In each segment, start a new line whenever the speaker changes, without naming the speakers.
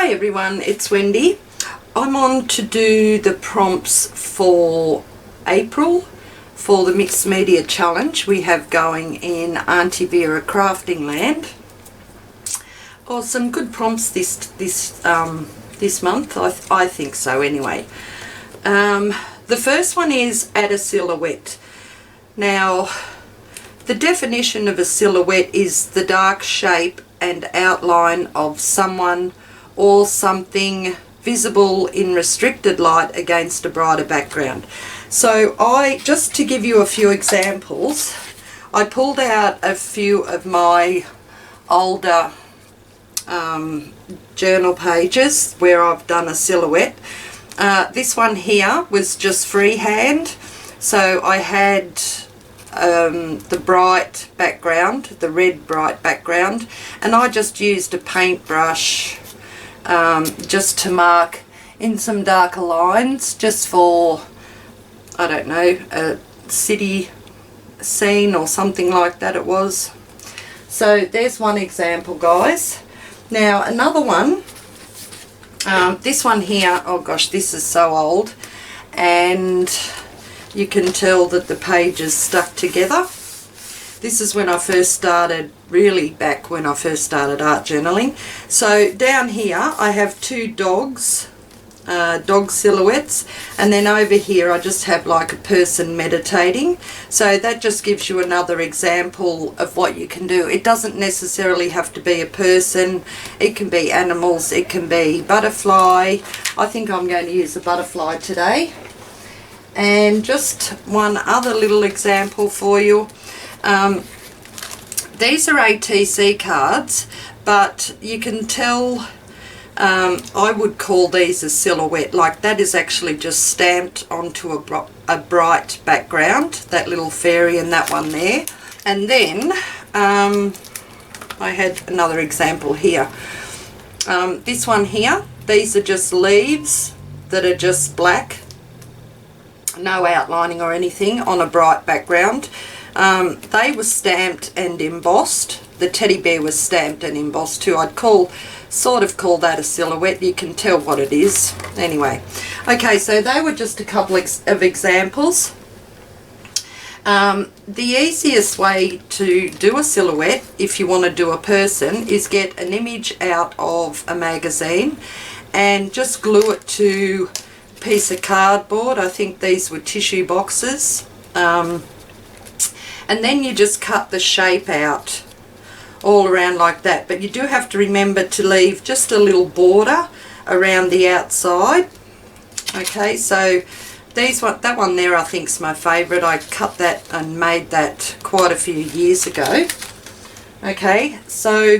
Hi everyone, it's Wendy. I'm on to do the prompts for April for the Mixed Media Challenge we have going in Aunty Vera Crafting Land. Oh, some good prompts this month, I think so anyway. The first one is add a silhouette. Now, the definition of a silhouette is the dark shape and outline of someone or something visible in restricted light against a brighter background. So just to give you a few examples, I pulled out a few of my older journal pages where I've done a silhouette. This one here was just freehand, so I had the bright background, the red bright background, and I just used a paintbrush just to mark in some darker lines, just for, I don't know, a city scene or something like that it was. So there's one example, guys. Now another one, this one here, oh gosh, this is so old, and you can tell that the pages stuck together. This is when I first started, really back when I first started art journaling. So down here I have two dogs, dog silhouettes, and then over here I just have like a person meditating. So that just gives you another example of what you can do. It doesn't necessarily have to be a person, it can be animals, it can be butterfly. I think I'm going to use a butterfly today. And just one other little example for you. These are ATC cards, but you can tell, I would call these a silhouette. Like that is actually just stamped onto a bright background, that little fairy and that one there. And then I had another example here. This one here, these are just leaves that are just black, no outlining or anything, on a bright background. They were stamped and embossed. The teddy bear was stamped and embossed too. I'd sort of call that a silhouette. You can tell what it is. Anyway, okay, so they were just a couple of examples. The easiest way to do a silhouette, if you want to do a person, is get an image out of a magazine and just glue it to piece of cardboard. I think these were tissue boxes, and then you just cut the shape out all around like that, but you do have to remember to leave just a little border around the outside. Okay, so that one there I think is my favourite. I cut that and made that quite a few years ago. Okay, so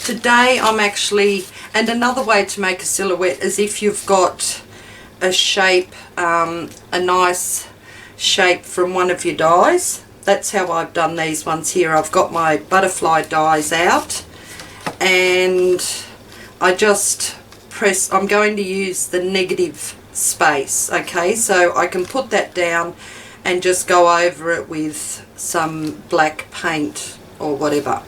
today I'm actually, and another way to make a silhouette is if you've got a shape, a nice shape from one of your dies. That's how I've done these ones here. I've got my butterfly dies out and I just press, I'm going to use the negative space, okay, so I can put that down and just go over it with some black paint or whatever.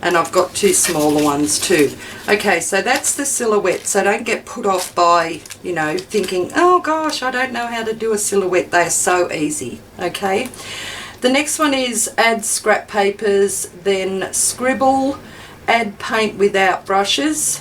And I've got two smaller ones too. Okay, so that's the silhouette. So don't get put off by, you know, thinking, oh gosh, I don't know how to do a silhouette. They are so easy, okay? The next one is add scrap papers, then scribble, add paint without brushes,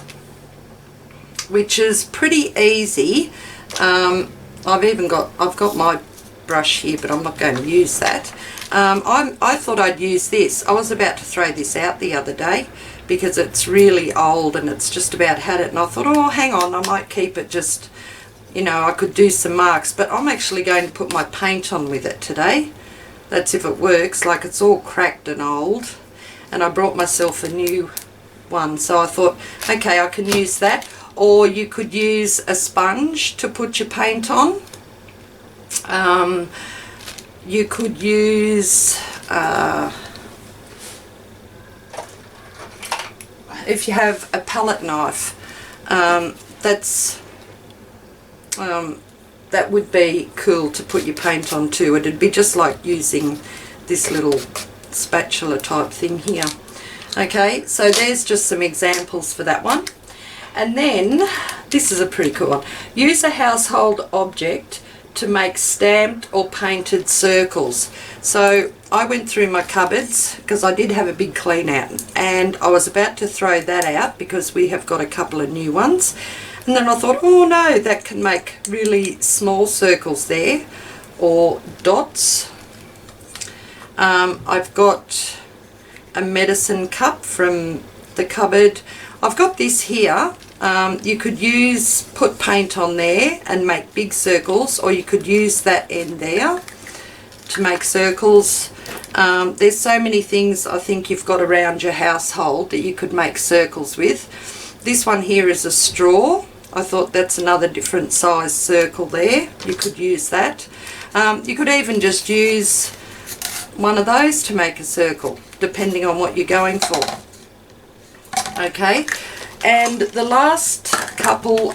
which is pretty easy. I've got my brush here, but I'm not going to use that. I thought I'd use this. I was about to throw this out the other day because it's really old and it's just about had it, and I thought, oh, hang on, I might keep it, just, you know, I could do some marks, but I'm actually going to put my paint on with it today. That's if it works. Like, it's all cracked and old, and I brought myself a new one, so I thought, okay, I can use that. Or you could use a sponge to put your paint on. You could use, if you have a palette knife, that would be cool to put your paint on too. It'd be just like using this little spatula type thing here. Okay, so there's just some examples for that one. And then, this is a pretty cool one. Use a household object to make stamped or painted circles. So I went through my cupboards because I did have a big clean out, and I was about to throw that out because we have got a couple of new ones. And then I thought, oh no, that can make really small circles there, or dots. I've got a medicine cup from the cupboard. I've got this here. You could put paint on there and make big circles, or you could use that end there to make circles. There's so many things I think you've got around your household that you could make circles with. This one here is a straw. I thought that's another different size circle there. You could use that. You could even just use one of those to make a circle, depending on what you're going for. Okay, and the last couple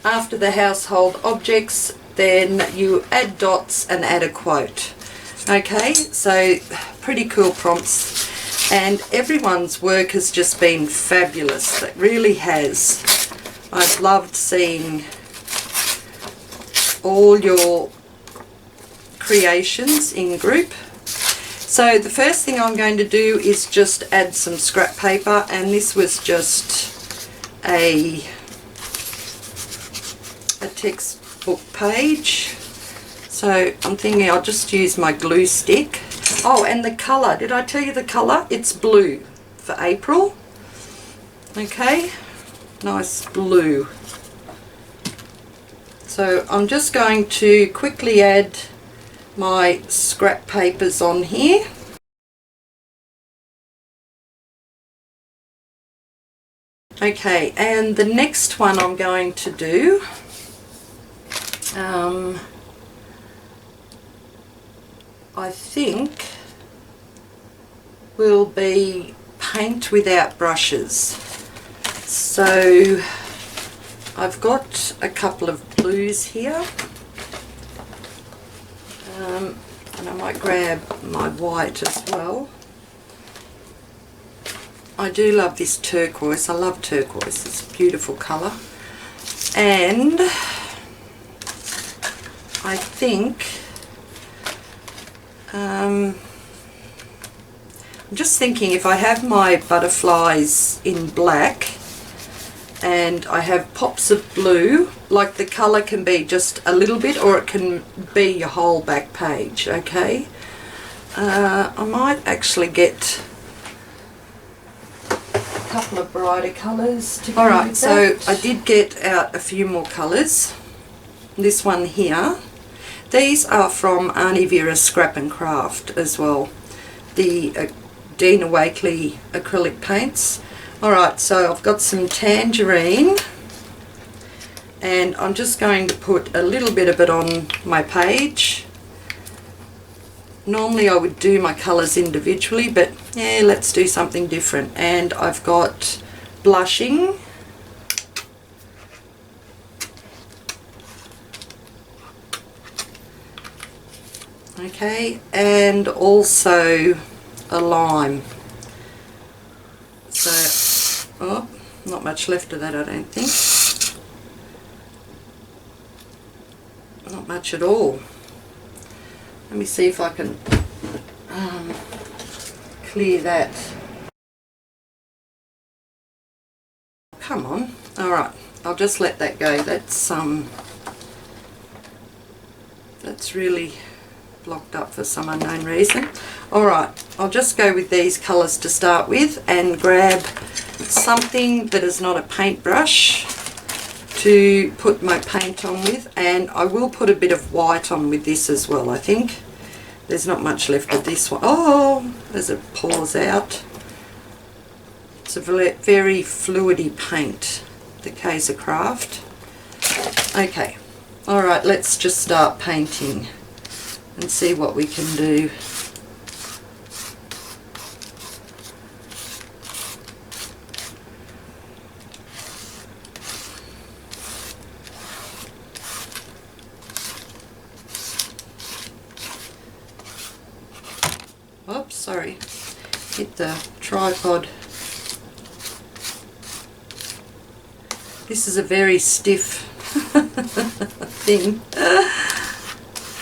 after the household objects, then you add dots and add a quote. Okay, so pretty cool prompts, and everyone's work has just been fabulous. It really has. I've loved seeing all your creations in group. So the first thing I'm going to do is just add some scrap paper, and this was just a textbook page. So I'm thinking I'll just use my glue stick. Oh, and the colour, did I tell you the colour? It's blue for April. Okay, nice blue. So I'm just going to quickly add my scrap papers on here. Okay, and the next one I'm going to do, I think, will be paint without brushes. So I've got a couple of blues here. And I might grab my white as well. I do love this turquoise. I love turquoise. It's a beautiful colour. And I think I'm just thinking, if I have my butterflies in black and I have pops of blue, like the colour can be just a little bit, or it can be your whole back page. Okay, I might actually get a couple of brighter colours to go. Alright, so I did get out a few more colours. This one here, these are from Aunty Vera Scrap and Craft as well, the Dina Wakley acrylic paints. Alright, so I've got some tangerine, and I'm just going to put a little bit of it on my page. Normally I would do my colours individually, but yeah, let's do something different. And I've got blushing. Okay, and also a lime. So, oh, not much left of that, I don't think. Not much at all. Let me see if I can clear that. Come on. Alright, I'll just let that go. That's really blocked up for some unknown reason. Alright, I'll just go with these colours to start with and grab something that is not a paintbrush to put my paint on with, and I will put a bit of white on with this as well. I think there's not much left of this one. Oh, as it pours out. It's a very fluidy paint, the AVCL Craft. Okay, alright, let's just start painting and see what we can do. Oops, sorry, hit the tripod. This is a very stiff thing.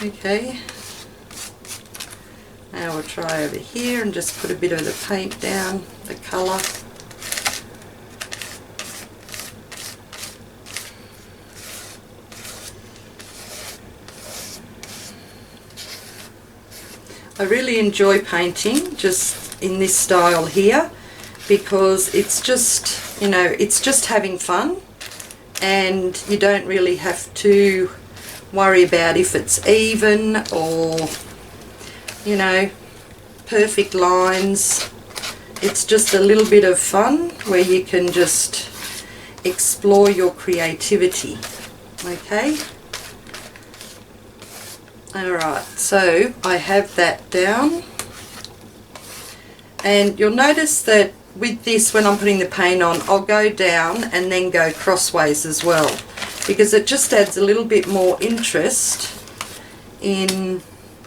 Okay. Now we'll try over here and just put a bit of the paint down, the colour. I really enjoy painting just in this style here because it's just, you know, it's just having fun and you don't really have to worry about if it's even or, you know, perfect lines. It's just a little bit of fun where you can just explore your creativity. Okay. Alright, so I have that down, and you'll notice that with this, when I'm putting the paint on, I'll go down and then go crossways as well, because it just adds a little bit more interest in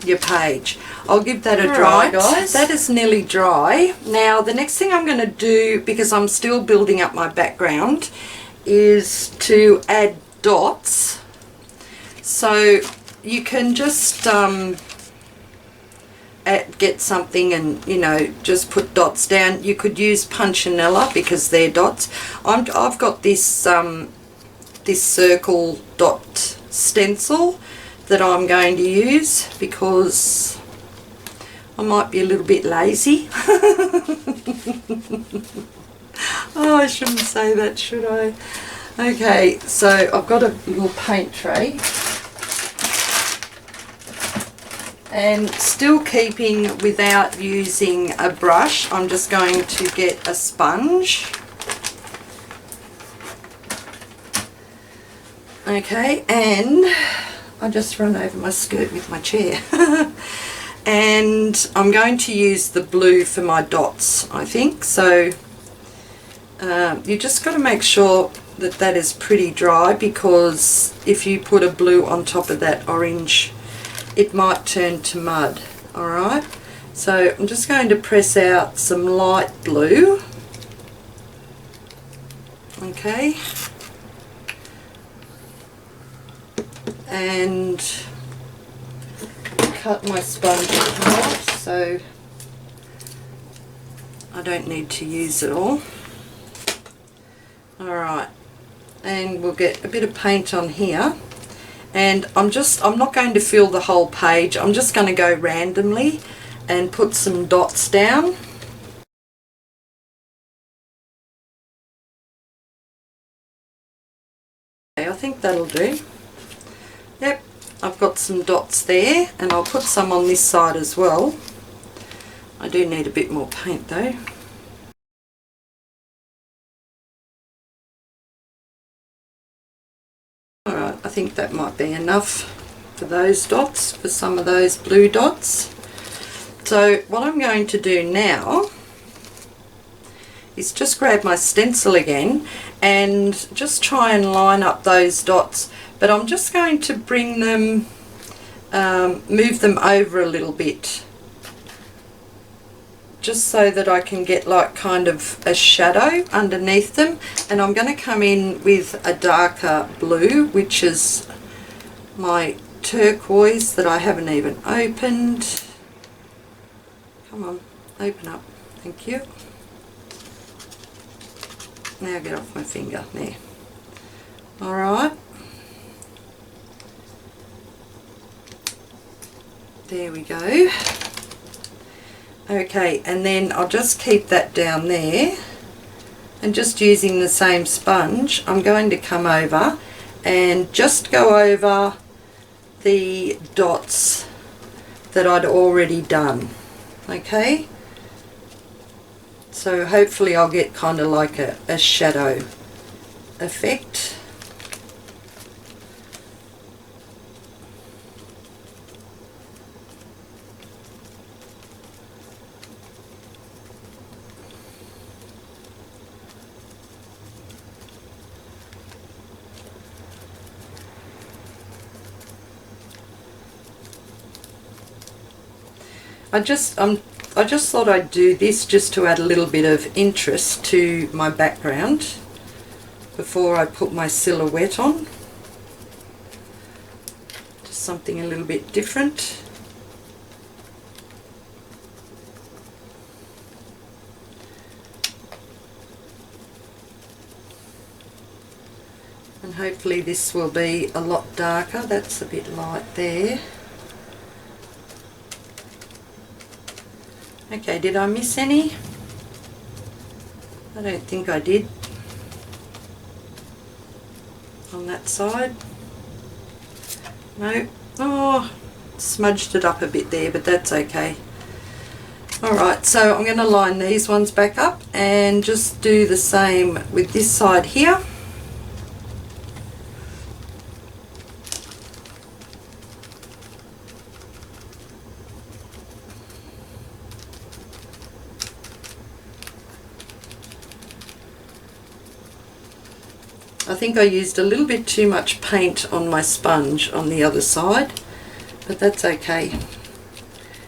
your page. I'll give that a dry, guys. That is nearly dry. Now the next thing I'm going to do, because I'm still building up my background, is to add dots. So you can just get something and, you know, just put dots down. You could use punchinella because they're dots. I've got this this circle dot stencil that I'm going to use because I might be a little bit lazy. Oh, I shouldn't say that, should I? Okay, so I've got a little paint tray. And still keeping without using a brush, I'm just going to get a sponge. Okay, and I just run over my skirt with my chair. And I'm going to use the blue for my dots, I think. So you just got to make sure that that is pretty dry, because if you put a blue on top of that orange, it might turn to mud. Alright, so I'm just going to press out some light blue. Okay, and cut my sponge in half so I don't need to use it all. Alright, and we'll get a bit of paint on here. And I'm not going to fill the whole page. I'm just going to go randomly and put some dots down. Okay, I think that'll do. Yep, I've got some dots there, and I'll put some on this side as well. I do need a bit more paint though. Alright, I think that might be enough for those dots, for some of those blue dots. So what I'm going to do now is just grab my stencil again and just try and line up those dots, but I'm just going to bring them, move them over a little bit, just so that I can get like kind of a shadow underneath them. And I'm going to come in with a darker blue, which is my turquoise that I haven't even opened. Come on, open up, thank you. Now get off my finger, there. Alright, there we go. Okay, and then I'll just keep that down there, and just using the same sponge I'm going to come over and just go over the dots that I'd already done. Okay, so hopefully I'll get kind of like a shadow effect. I just thought I'd do this just to add a little bit of interest to my background. before I put my silhouette on. Just something a little bit different. And hopefully this will be a lot darker. That's a bit light there. Okay, did I miss any? I don't think I did. On that side. No. Oh, smudged it up a bit there, but that's okay. Alright, so I'm going to line these ones back up and just do the same with this side here. I think I used a little bit too much paint on my sponge on the other side, but that's okay.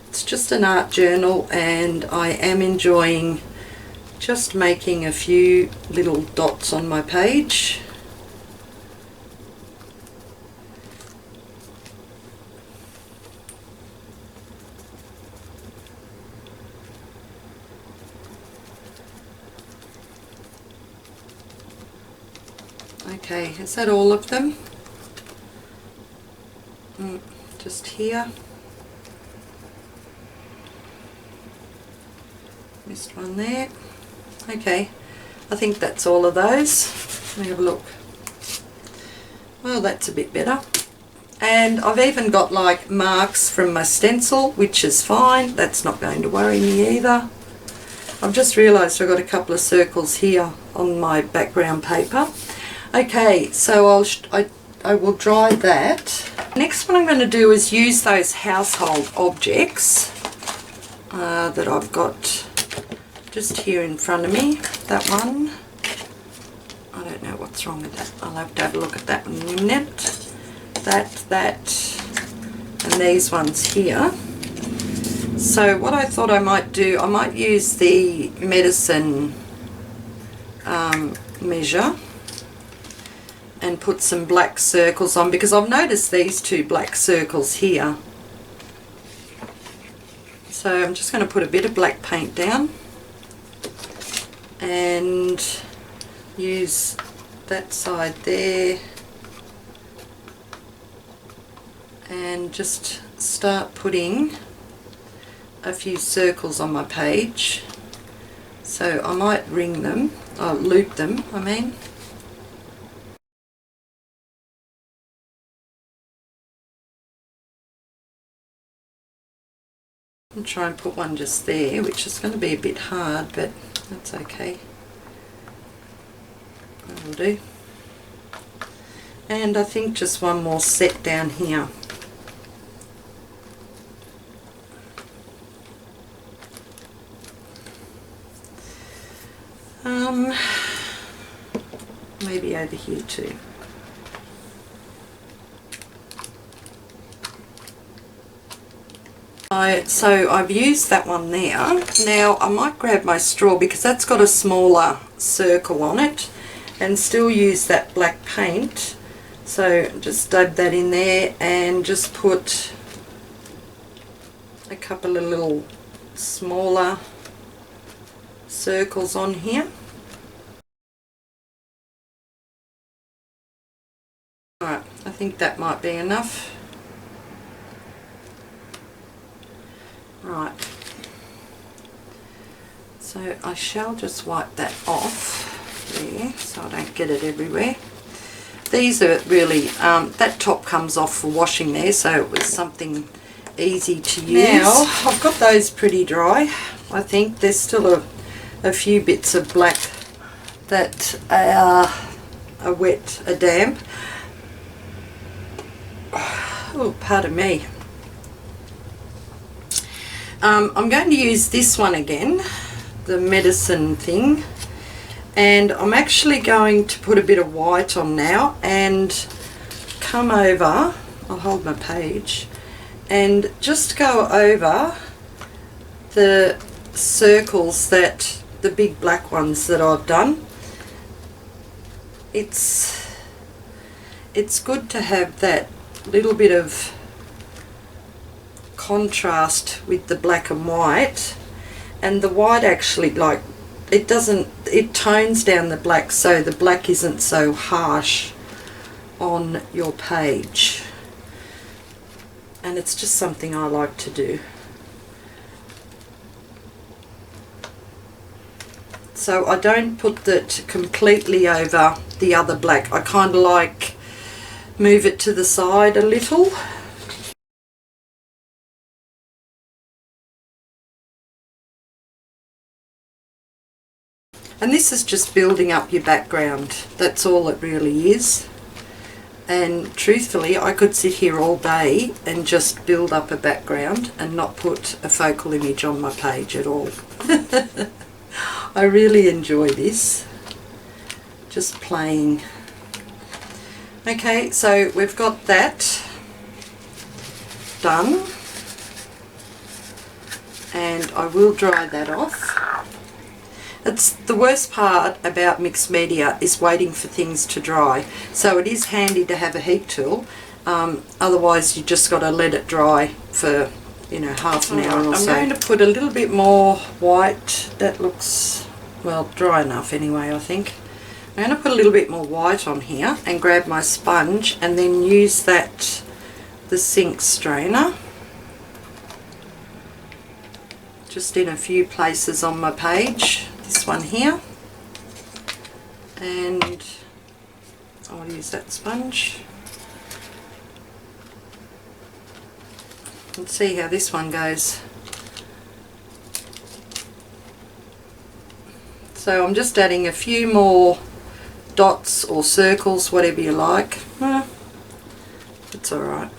It's just an art journal and I am enjoying just making a few little dots on my page. Okay, is that all of them? Just here. Missed one there. Okay, I think that's all of those. Let me have a look. Well, that's a bit better. And I've even got like marks from my stencil, which is fine. That's not going to worry me either. I've just realised I've got a couple of circles here on my background paper. Okay, so I will dry that. Next, what I'm going to do is use those household objects that I've got just here in front of me. That one. I don't know what's wrong with that. I'll have to have a look at that in a minute. That, and these ones here. So what I thought I might do, I might use the medicine measure and put some black circles on, because I've noticed these two black circles here. So I'm just going to put a bit of black paint down and use that side there and just start putting a few circles on my page. So I might ring them, loop them, I mean. I'll try and put one just there, which is going to be a bit hard, but that's okay. That'll do. And I think just one more set down here. Maybe over here too. So I've used that one there. Now I might grab my straw, because that's got a smaller circle on it, and still use that black paint. So just dab that in there and just put a couple of little smaller circles on here. Alright, I think that might be enough. Right, so I shall just wipe that off there so I don't get it everywhere. These are really, that top comes off for washing there, so it was something easy to use. Now, I've got those pretty dry. I think there's still a few bits of black that are wet, damp. Oh, pardon me. I'm going to use this one again, the medicine thing, and I'm actually going to put a bit of white on now and come over, I'll hold my page, and just go over the circles, that the big black ones that I've done it's good to have that little bit of contrast with the black and white, and the white actually, like, it tones down the black, so the black isn't so harsh on your page, and it's just something I like to do. So I don't put it completely over the other black. I kind of like move it to the side a little. And this is just building up your background. That's all it really is. And truthfully, I could sit here all day and just build up a background and not put a focal image on my page at all. I really enjoy this, just playing. Okay, so we've got that done, and I will dry that off. It's the worst part about mixed media is waiting for things to dry. So it is handy to have a heat tool. Otherwise, you just got to let it dry for, you know, half an hour or so. I'm going to put a little bit more white. That looks, well, dry enough anyway, I think. I'm going to put a little bit more white on here and grab my sponge and then use that, the sink strainer, just in a few places on my page. This one here, and I'll use that sponge and see how this one goes. So I'm just adding a few more dots or circles, whatever you like. It's alright.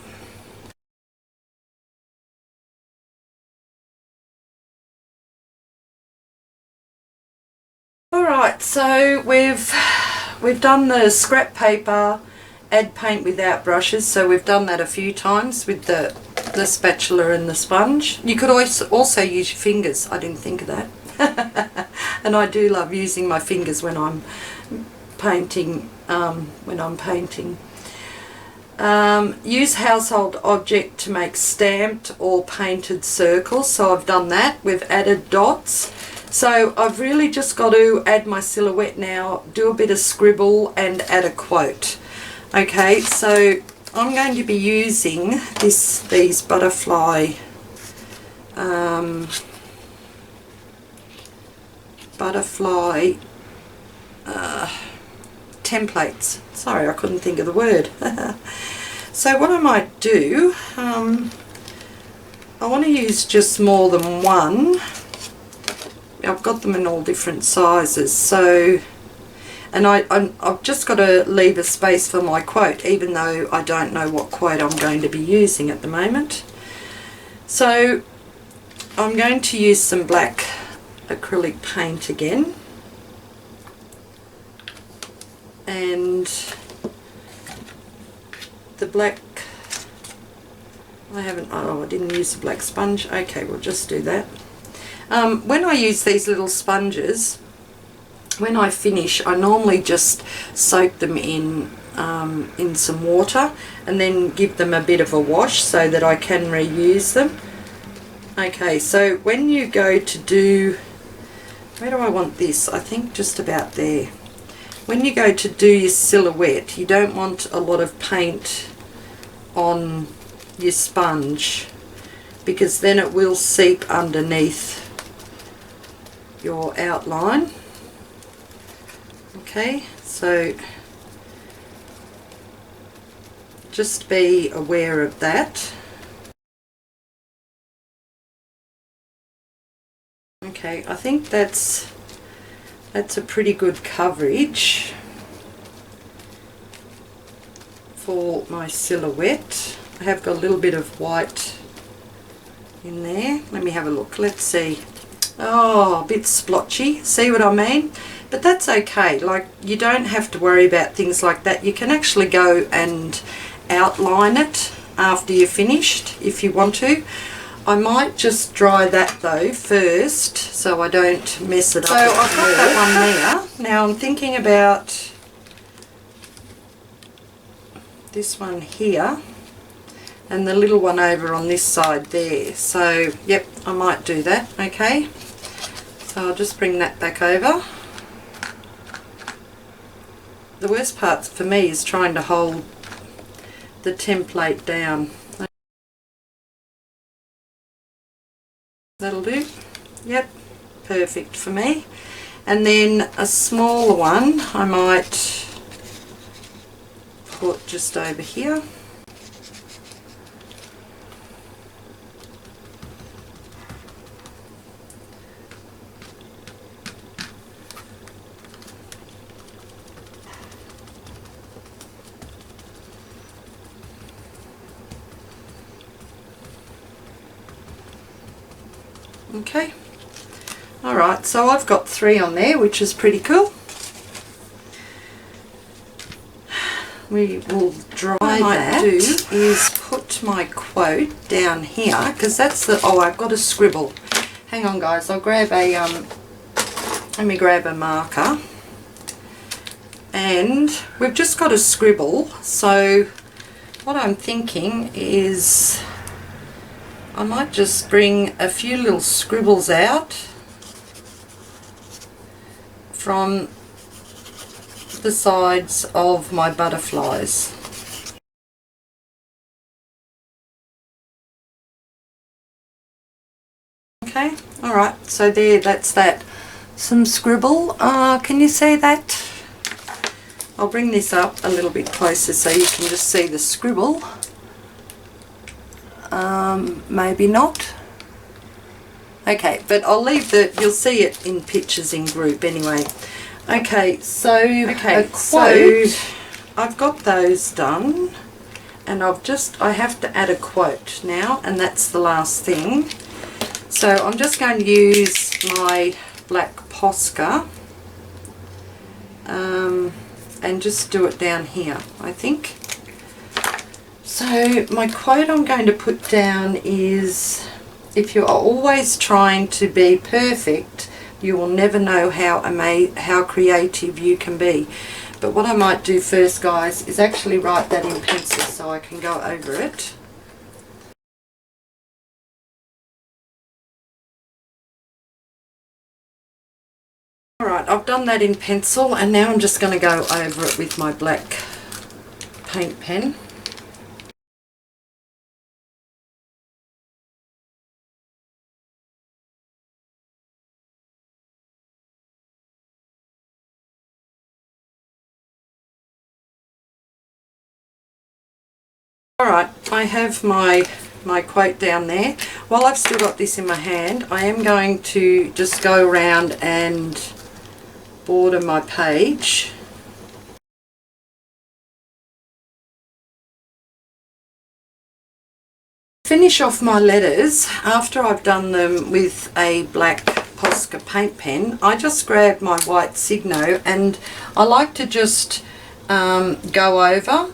Alright, so we've done the scrap paper, add paint without brushes, so we've done that a few times with the spatula and the sponge. You could also use your fingers, I didn't think of that. And I do love using my fingers when I'm painting. Use household object to make stamped or painted circles, so I've done that. We've added dots. So I've really just got to add my silhouette now, do a bit of scribble and add a quote. Okay, so I'm going to be using these butterfly templates. Sorry, I couldn't think of the word. So what I might do, I want to use just more than one. I've got them in all different sizes, so, and I've just got to leave a space for my quote, even though I don't know what quote I'm going to be using at the moment. So I'm going to use some black acrylic paint again, and the black, I didn't use the black sponge. Okay, we'll just do that. When I use these little sponges, when I finish, I normally just soak them in some water and then give them a bit of a wash so that I can reuse them. Okay, so when you go to do, where do I want this? I think just about there. When you go to do your silhouette, you don't want a lot of paint on your sponge, because then it will seep underneath your outline. Okay, so just be aware of that. Okay, I think that's a pretty good coverage for my silhouette. I have got a little bit of white in there. Let me have a look. Let's see. Oh, a bit splotchy. See what I mean? But that's okay. Like, you don't have to worry about things like that. You can actually go and outline it after you're finished if you want to. I might just dry that though first so I don't mess it up. So I've got that one there. Now I'm thinking about this one here and the little one over on this side there. So yep, I might do that. Okay, so I'll just bring that back over. The worst part for me is trying to hold the template down. That'll do. Yep, perfect for me. And then a smaller one I might put just over here. Okay, alright, so I've got 3 on there, which is pretty cool. We will dry that. What I do is put my quote down here, because that's the, oh, I've got a scribble. Hang on guys, I'll grab a, let me grab a marker. And we've just got a scribble, so what I'm thinking is I might just bring a few little scribbles out from the sides of my butterflies. Okay, alright, so there, that's that. Some scribble, can you see that? I'll bring this up a little bit closer so you can just see the scribble. Maybe not. Okay, but I'll leave the, you'll see it in pictures in group anyway. Okay, so I've got those done, and I have to add a quote now, and that's the last thing. So I'm just going to use my black Posca and just do it down here, I think. So my quote I'm going to put down is, if you are always trying to be perfect, you will never know how creative you can be. But what I might do first, guys, is actually write that in pencil so I can go over it. Alright, I've done that in pencil, and now I'm just going to go over it with my black paint pen. Alright, I have my quote down there. While I've still got this in my hand, I am going to just go around and border my page. Finish off my letters, after I've done them with a black Posca paint pen, I just grab my white Signo, and I like to just go over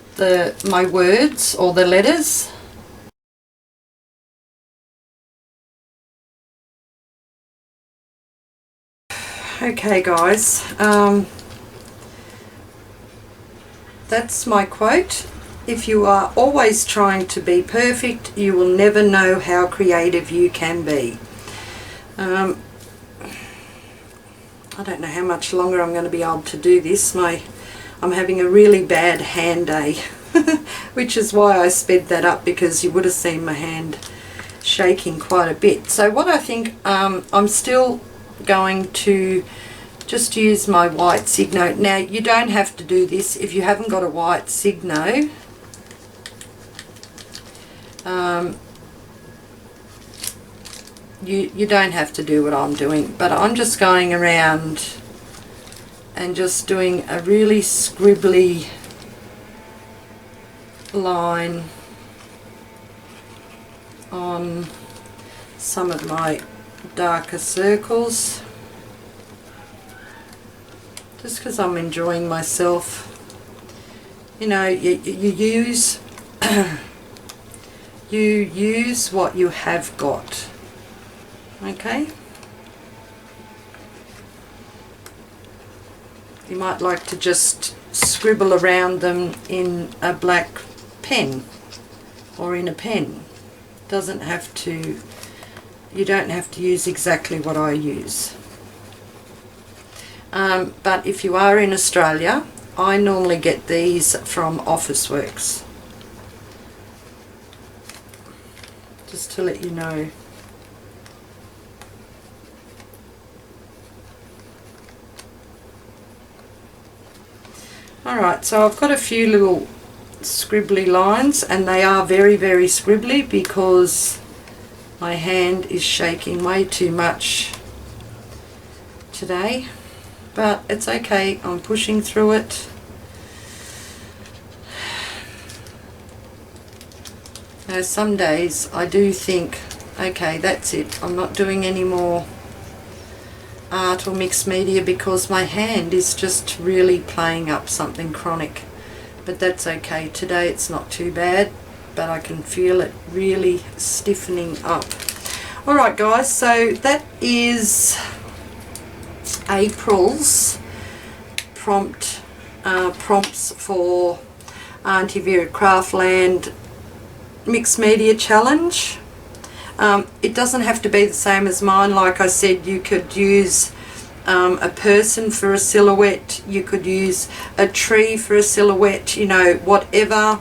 my words or the letters. Okay guys, that's my quote. If you are always trying to be perfect, you will never know how creative you can be. I don't know how much longer I'm going to be able to do this. I'm having a really bad hand day, which is why I sped that up, because you would have seen my hand shaking quite a bit. So what I think, I'm still going to just use my white Signo. Now you don't have to do this if you haven't got a white Signo. You don't have to do what I'm doing, but I'm just going around and just doing a really scribbly line on some of my darker circles, just because I'm enjoying myself. You know, you use you use what you have got. Okay, you might like to just scribble around them in a black pen or in a pen. Doesn't have to, you don't have to use exactly what I use. But if you are in Australia, I normally get these from Officeworks. Just to let you know. Alright, so I've got a few little scribbly lines, and they are very, very scribbly because my hand is shaking way too much today. But it's okay, I'm pushing through it. Now some days I do think, okay, that's it, I'm not doing any more art or mixed media because my hand is just really playing up something chronic. But that's okay, today it's not too bad, but I can feel it really stiffening up. Alright guys, so that is April's prompts for Aunty Vera Craftland Mixed Media Challenge. It doesn't have to be the same as mine. Like I said, you could use a person for a silhouette, you could use a tree for a silhouette, you know, whatever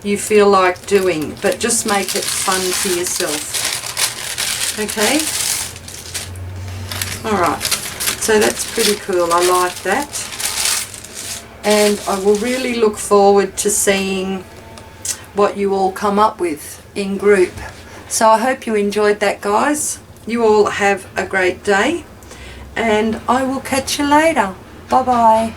you feel like doing, but just make it fun for yourself. Okay? Alright, so that's pretty cool, I like that. And I will really look forward to seeing what you all come up with in group. So I hope you enjoyed that, guys. You all have a great day, and I will catch you later. Bye bye.